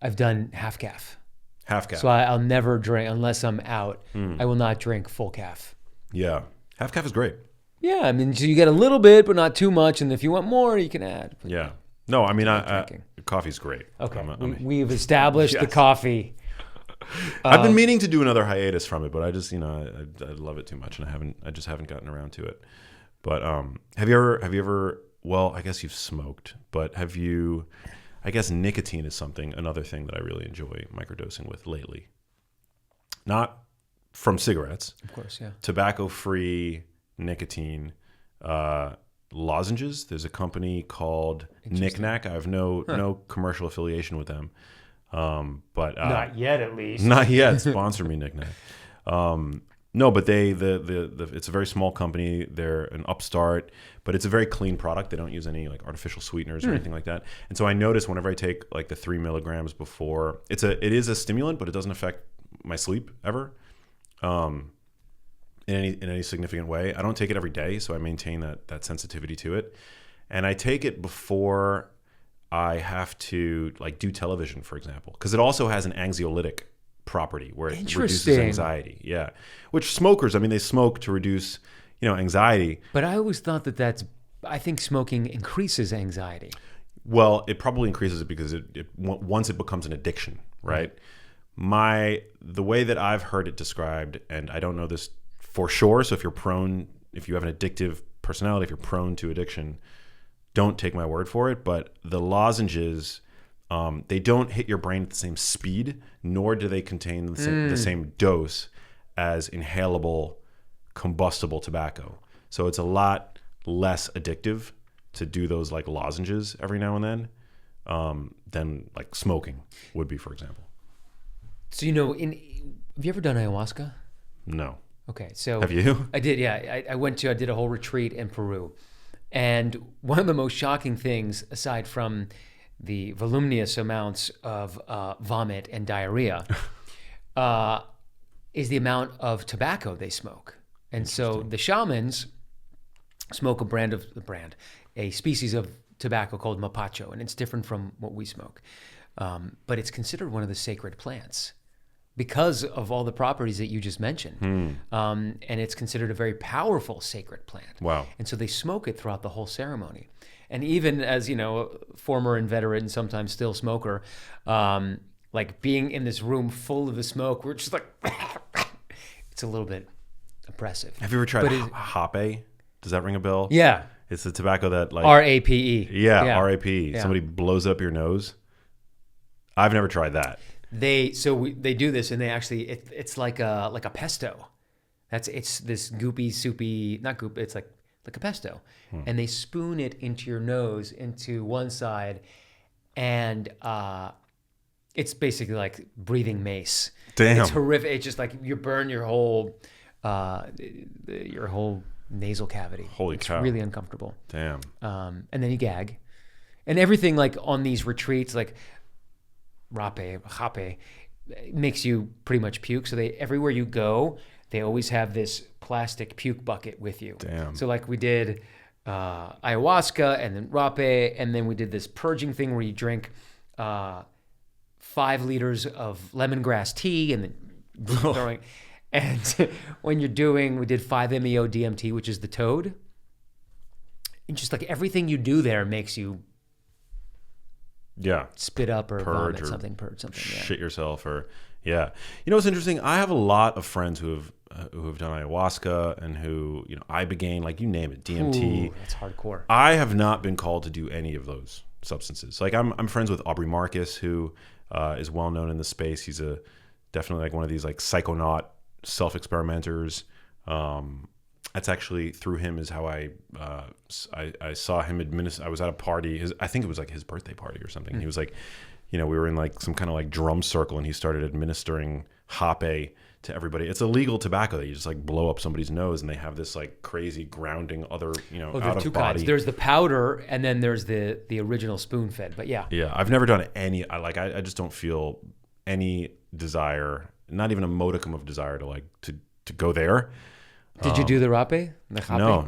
I've done half calf. Half calf. So I'll never drink unless I'm out. I will not drink full calf. Yeah, half calf is great. Yeah, I mean, so you get a little bit, but not too much, and if you want more, you can add. But yeah. No, I mean, coffee's great. Okay, we've established the coffee. I've been meaning to do another hiatus from it, but I just, I love it too much, and I just haven't gotten around to it. But have you ever? Well, I guess you've smoked, but have you? I guess nicotine is another thing that I really enjoy microdosing with lately. Not from cigarettes, Of course, yeah. Tobacco-free nicotine lozenges. There's a company called Knick Knack. I have no commercial affiliation with them, but Not yet, at least. not yet. Sponsor me, Knick Knack. No, but it's a very small company. They're an upstart, but it's a very clean product. They don't use any like artificial sweeteners or anything like that. And so I notice whenever I take like the 3 milligrams before, it is a stimulant, but it doesn't affect my sleep ever. In any significant way. I don't take it every day, so I maintain that sensitivity to it. And I take it before I have to like do television, for example, because it also has an anxiolytic property where it reduces anxiety. Yeah, which smokers, I mean, they smoke to reduce anxiety. But I always thought I think smoking increases anxiety. Well, it probably increases it because once it becomes an addiction, right? The way that I've heard it described, and I don't know this for sure, so if you have an addictive personality, if you're prone to addiction, don't take my word for it, but the lozenges, they don't hit your brain at the same speed, nor do they contain the same dose as inhalable combustible tobacco. So it's a lot less addictive to do those like lozenges every now and then than like smoking would be, for example. So have you ever done ayahuasca? No. Okay, so have you? I did, yeah. I did a whole retreat in Peru, and one of the most shocking things, aside from the voluminous amounts of vomit and diarrhea, is the amount of tobacco they smoke. And so the shamans smoke a species of tobacco called mapacho, and it's different from what we smoke, but it's considered one of the sacred plants because of all the properties that you just mentioned. And it's considered a very powerful sacred plant. Wow. And so they smoke it throughout the whole ceremony. And even as, a former inveterate and sometimes still smoker, like being in this room full of the smoke, we're just like, it's a little bit oppressive. Have you ever tried Hape? Does that ring a bell? Yeah. It's the tobacco that like... RAPE. Yeah, RAPE. Yeah. Somebody blows up your nose. I've never tried that. They do this, and they actually it's like a pesto. It's this goopy, soupy, not goop. It's like a pesto, and they spoon it into your nose, into one side, and it's basically like breathing mace. Damn, it's horrific. It's just like you burn your whole nasal cavity. Holy cow! It's really uncomfortable. Damn. And then you gag, and everything like on these retreats, like Hape makes you pretty much puke. So everywhere you go, they always have this plastic puke bucket with you. Damn. So like we did ayahuasca and then Rape, and then we did this purging thing where you drink uh, 5 liters of lemongrass tea and then throwing. And when you're we did 5-MeO DMT, which is the toad. And just like everything you do there makes you spit up or purge vomit something, purge something. Yeah. Shit yourself or what's interesting? I have a lot of friends who have done ayahuasca and who, ibogaine, like you name it, DMT. Ooh, that's hardcore. I have not been called to do any of those substances. Like I'm friends with Aubrey Marcus, who is well known in the space. He's definitely like one of these like psychonaut self-experimenters. That's actually through him is how I saw him administer. I was at a party. I think it was like his birthday party or something. He was like, we were in like some kind of like drum circle, and he started administering hape to everybody. It's illegal tobacco that you just like blow up somebody's nose, and they have this like crazy grounding other, There's out of two body. kinds. There's the powder, and then there's the original spoon fed. But yeah. Yeah, I've never done any. I just don't feel any desire, not even a modicum of desire to like to go there. Did you do the rape? The hape? No.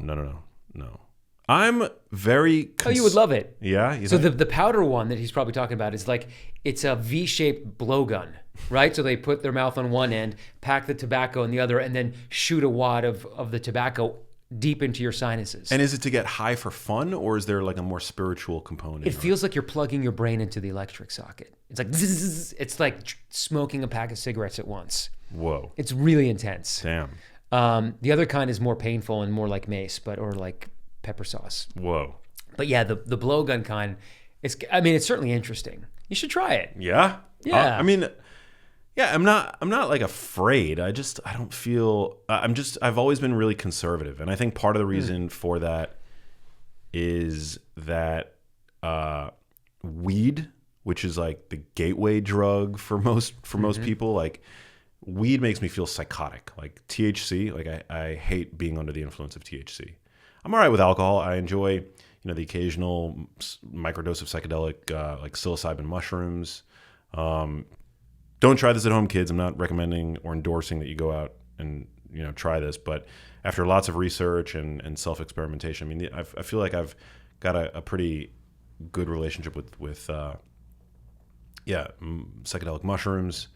I'm very. You would love it. Yeah. So the powder one that he's probably talking about is like it's a V-shaped blowgun, right? So they put their mouth on one end, pack the tobacco on the other, and then shoot a wad of the tobacco deep into your sinuses. And is it to get high for fun, or is there like a more spiritual component? It feels like you're plugging your brain into the electric socket. It's like zzz, it's like smoking a pack of cigarettes at once. Whoa. It's really intense. Damn. The other kind is more painful and more like mace, or like pepper sauce. Whoa. But yeah, the blowgun kind, it's certainly interesting. You should try it. Yeah. Yeah. I'm not like afraid. I don't feel. I've always been really conservative, and I think part of the reason for that is that weed, which is like the gateway drug for most people, like. Weed makes me feel psychotic. Like THC, like I hate being under the influence of THC. I'm all right with alcohol. I enjoy, the occasional microdose of psychedelic, like psilocybin mushrooms. Don't try this at home, kids. I'm not recommending or endorsing that you go out and, try this. But after lots of research and self-experimentation, I feel like I've got a pretty good relationship with psychedelic mushrooms.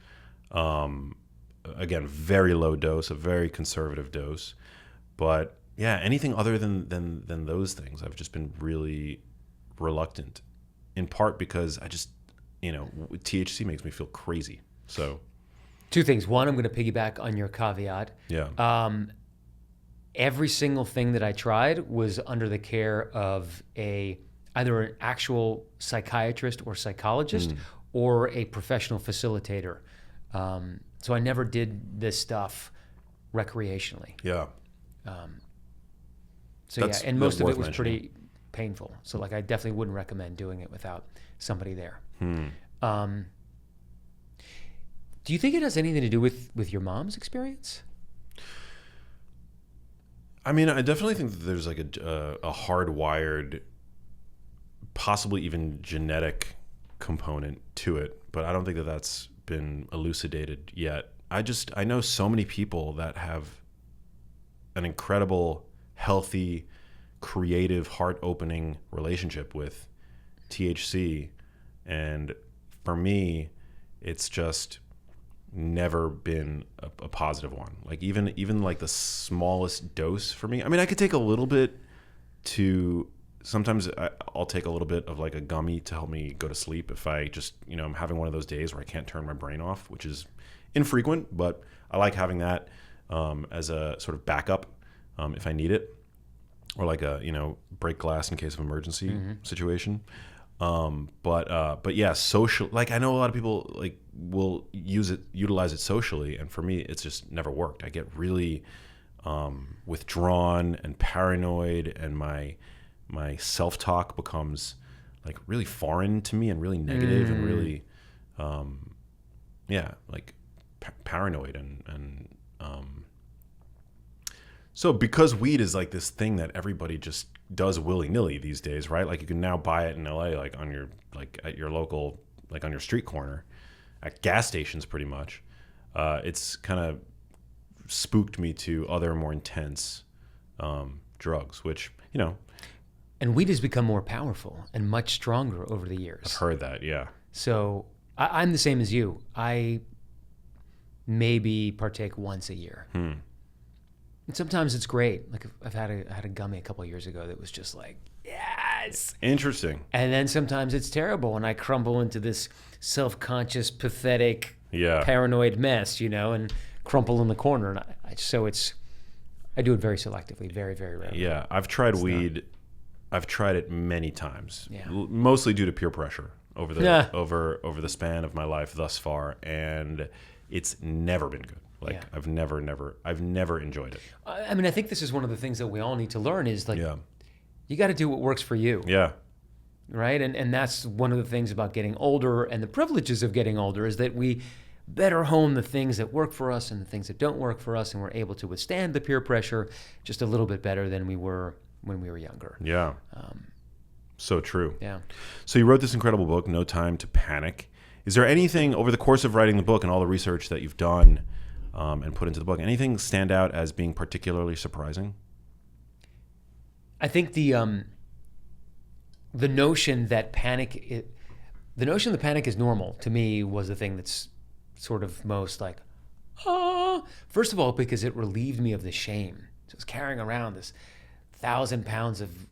Again, very low dose, a very conservative dose, but anything other than those things, I've just been really reluctant. In part because I just, THC makes me feel crazy. So, 2 things. One, I'm going to piggyback on your caveat. Yeah. Every single thing that I tried was under the care of either an actual psychiatrist or psychologist or a professional facilitator. So I never did this stuff recreationally. Yeah. And most of it was pretty painful. So like I definitely wouldn't recommend doing it without somebody there. Do you think it has anything to do with your mom's experience? I definitely think that there's like a hardwired, possibly even genetic component to it, but I don't think that that's been elucidated yet. I know so many people that have an incredible, healthy, creative, heart-opening relationship with THC, and for me, it's just never been a positive one. Like even like the smallest dose for me. I could take a little bit to. Sometimes I'll take a little bit of like a gummy to help me go to sleep if I just, I'm having one of those days where I can't turn my brain off, which is infrequent, but I like having that as a sort of backup if I need it, or like a, break glass in case of emergency situation. But yeah, social, like I know a lot of people like will utilize it socially. And for me, it's just never worked. I get really withdrawn and paranoid, and my self-talk becomes like really foreign to me and really negative and really, like paranoid. And so because weed is like this thing that everybody just does willy-nilly these days, right? Like you can now buy it in LA, like on your, like at your local, like on your street corner at gas stations pretty much. It's kind of spooked me to other more intense drugs, which, And weed has become more powerful and much stronger over the years. I've heard that, yeah. So I'm the same as you. I maybe partake once a year. And sometimes it's great. Like I had a gummy a couple of years ago that was just like, yes. Interesting. And then sometimes it's terrible, and I crumble into this self-conscious, pathetic, paranoid mess, and crumple in the corner. And I do it very selectively, very, very rarely. Yeah, I've tried weed. I've tried it many times, mostly due to peer pressure over the span of my life thus far, and it's never been good. Like I've never enjoyed it. I mean, I think this is one of the things that we all need to learn is like, you got to do what works for you. Yeah. Right. And that's one of the things about getting older, and the privileges of getting older is that we better hone the things that work for us and the things that don't work for us, and we're able to withstand the peer pressure just a little bit better than we were when we were younger. Yeah. So true. Yeah. So you wrote this incredible book, No Time to Panic. Is there anything over the course of writing the book and all the research that you've done and put into the book, anything stand out as being particularly surprising? I think the notion that panic is normal to me was the thing that's sort of most like, first of all, because it relieved me of the shame. So I was carrying around this 1,000 pounds of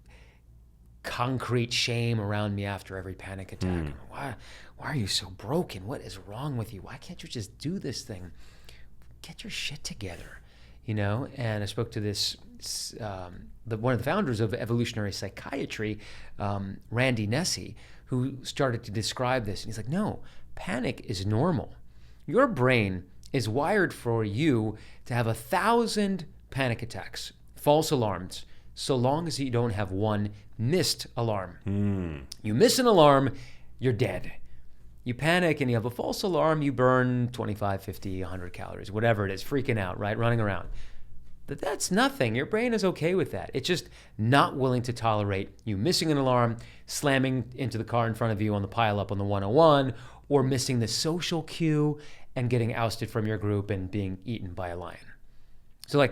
concrete shame around me after every panic attack. Why are you so broken? What is wrong with you? Why can't you just do this thing? Get your shit together, And I spoke to this one of the founders of evolutionary psychiatry, Randy Nesse, who started to describe this. And he's like, no, panic is normal. Your brain is wired for you to have 1,000 panic attacks, false alarms, so long as you don't have one missed alarm. You miss an alarm, you're dead. You panic and you have a false alarm, you burn 25, 50, 100 calories, whatever it is, freaking out, right? Running around. But that's nothing. Your brain is okay with that. It's just not willing to tolerate you missing an alarm, slamming into the car in front of you on the pileup on the 101, or missing the social cue and getting ousted from your group and being eaten by a lion. So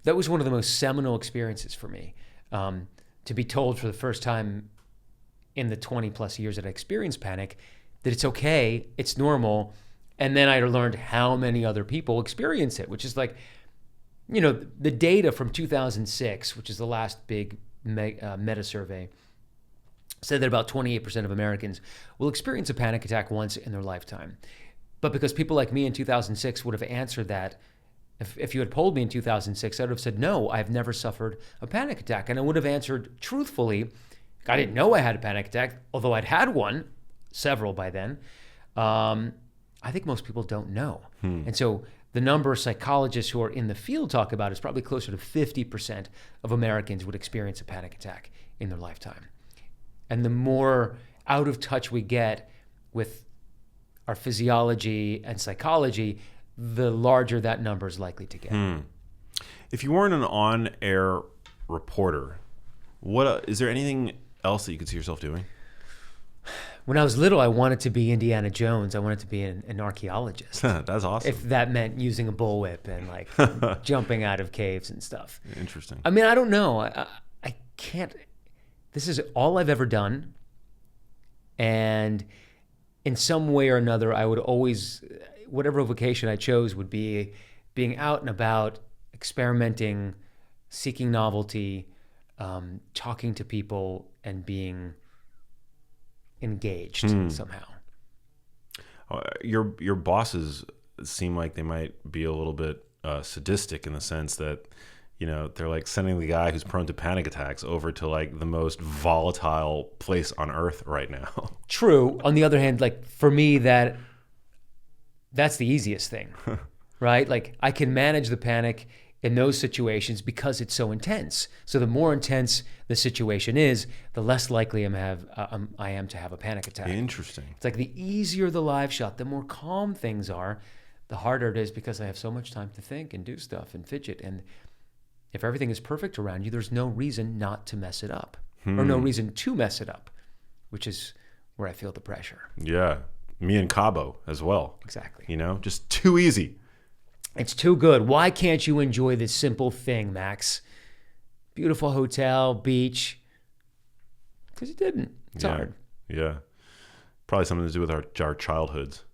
that was one of the most seminal experiences for me, to be told for the first time in the 20 plus years that I experienced panic that it's okay, it's normal. And then I learned how many other people experience it, which is like, the data from 2006, which is the last big meta survey, said that about 28% of Americans will experience a panic attack once in their lifetime. But because people like me in 2006 would have answered that, if you had polled me in 2006, I would have said, no, I've never suffered a panic attack. And I would have answered truthfully, I didn't know I had a panic attack, although I'd had one, several by then. I think most people don't know. And so the number of psychologists who are in the field talk about is probably closer to 50% of Americans would experience a panic attack in their lifetime. And the more out of touch we get with our physiology and psychology, the larger that number is likely to get. If you weren't an on-air reporter, is there anything else that you could see yourself doing? When I was little, I wanted to be Indiana Jones. I wanted to be an archaeologist. That's awesome. If that meant using a bullwhip and jumping out of caves and stuff. Interesting. I mean, I don't know. I can't. This is all I've ever done. And in some way or another, I would always, whatever vocation I chose would be being out and about, experimenting, seeking novelty, talking to people, and being engaged somehow. Your bosses seem like they might be a little bit sadistic in the sense that, they're like sending the guy who's prone to panic attacks over to like the most volatile place on earth right now. True. On the other hand, like for me, that's the easiest thing, right? Like I can manage the panic in those situations because it's so intense. So the more intense the situation is, the less likely I am to have a panic attack. Interesting. It's like the easier the live shot, the more calm things are, the harder it is because I have so much time to think and do stuff and fidget. And if everything is perfect around you, there's no reason not to mess it up or no reason to mess it up, which is where I feel the pressure. Yeah. Me and Cabo as well. Exactly. Just too easy. It's too good. Why can't you enjoy this simple thing, Max? Beautiful hotel, beach. Because you didn't. It's hard. Yeah. Probably something to do with our childhoods.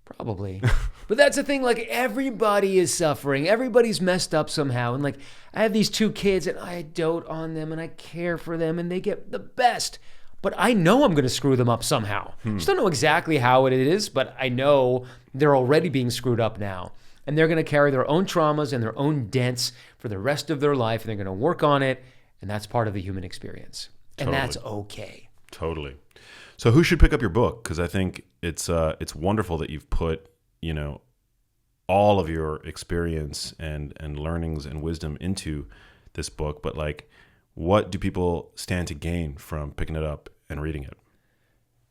Probably. But that's the thing, like everybody is suffering. Everybody's messed up somehow. And like I have these 2 kids and I dote on them and I care for them and they get the best. But I know I'm going to screw them up somehow. Just don't know exactly how it is, but I know they're already being screwed up now. And they're going to carry their own traumas and their own dents for the rest of their life. And they're going to work on it. And that's part of the human experience. And that's okay. Totally. So who should pick up your book? Because I think it's wonderful that you've put, you know, all of your experience and learnings and wisdom into this book. But like, what do people stand to gain from picking it up and reading it?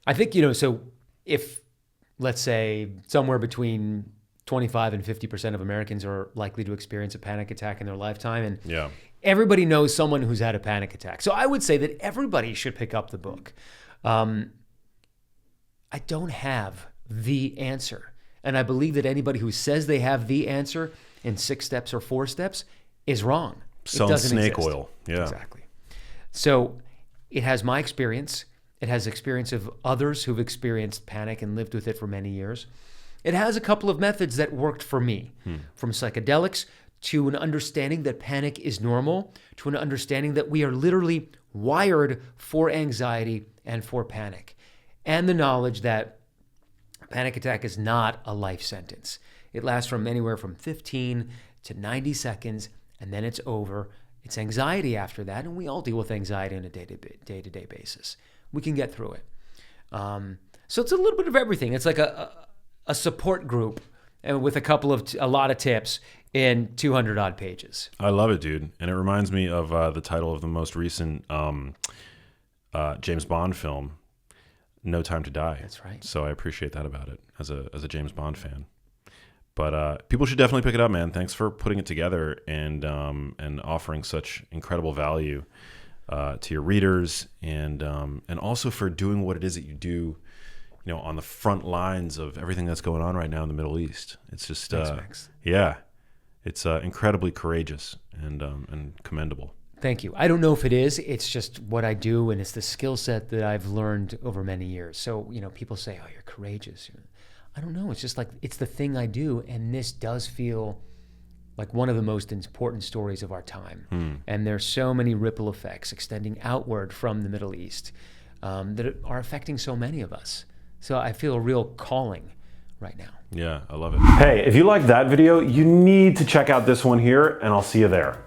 I think, you know, so if, let's say, somewhere between 25 and 50% of Americans are likely to experience a panic attack in their lifetime, and everybody knows someone who's had a panic attack. So I would say that everybody should pick up the book. I don't have the answer. And I believe that anybody who says they have the answer in 6 steps or 4 steps is wrong. Selling snake oil. Yeah. Exactly. So it has my experience. It has experience of others who've experienced panic and lived with it for many years. It has a couple of methods that worked for me, from psychedelics to an understanding that panic is normal, to an understanding that we are literally wired for anxiety and for panic, and the knowledge that a panic attack is not a life sentence. It lasts from anywhere from 15 to 90 seconds, and then it's over. It's anxiety after that, and we all deal with anxiety on a day-to-day basis. We can get through it. So it's a little bit of everything. It's like a support group and with a lot of tips in 200 odd pages. I love it, dude. And it reminds me of the title of the most recent James Bond film, No Time to Die. That's right. So I appreciate that about it as a James Bond fan. But people should definitely pick it up, man. Thanks for putting it together and offering such incredible value to your readers, and also for doing what it is that you do, you know, on the front lines of everything that's going on right now in the Middle East. It's just, Thanks, Max. Yeah, it's incredibly courageous and commendable. Thank you. I don't know if it is. It's just what I do, and it's the skill set that I've learned over many years. So, you know, people say, "Oh, you're courageous." I don't know. It's just like it's the thing I do, and this does feel like one of the most important stories of our time. And there's so many ripple effects extending outward from the Middle East that are affecting so many of us. So I feel a real calling right now. Yeah, I love it. Hey, if you liked that video, you need to check out this one here, and I'll see you there.